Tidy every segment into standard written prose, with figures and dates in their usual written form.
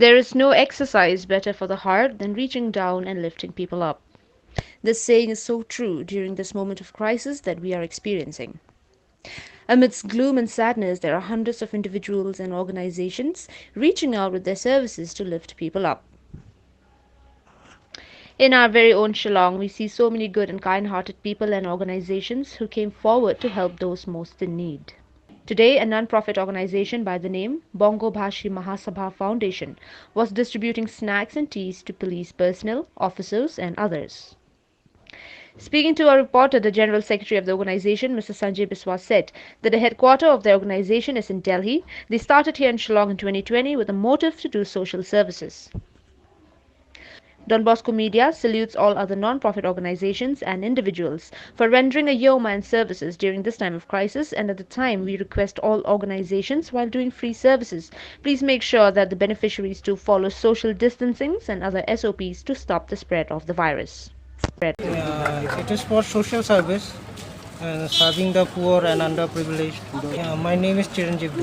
There is no exercise better for the heart than reaching down and lifting people up. This saying is so true during this moment of crisis that we are experiencing. Amidst gloom and sadness, there are hundreds of individuals and organizations reaching out with their services to lift people up. In our very own Shillong, we see so many good and kind-hearted people and organizations who came forward to help those most in need. Today, a non-profit organization by the name Bongo Bhashi Mahasabha Foundation was distributing snacks and teas to police personnel, officers, and others. Speaking to a reporter, the General Secretary of the organization, Mr. Sanjay Biswas, said that the headquarters of the organization is in Delhi. They started here in Shillong in 2020 with a motive to do social services. Don Bosco Media salutes all other non-profit organizations and individuals for rendering a yeoman's services during this time of crisis, and at the time we request all organizations, while doing free services, please make sure that the beneficiaries do follow social distancing and other SOPs to stop the spread of the virus. It is for social service and serving the poor and underprivileged. My name is Chiranjeev.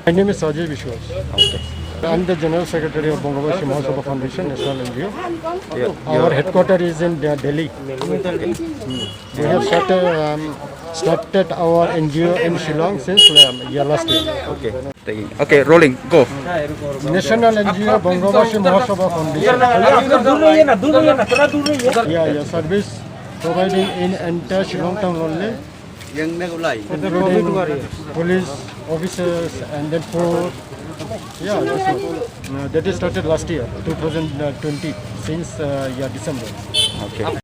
My name is Sajay Vishwas. I'm the General Secretary of Bongo Bhashi Mahasabha Foundation, National NGO. Our headquarters is in Delhi. We have started our NGO in Shillong since last year. Okay, rolling, go. National NGO Bongo Bhashi Mahasabha Foundation. Service providing in entire Shillong town only. Including police officers and then food. That is started last year, 2020, since December. Okay.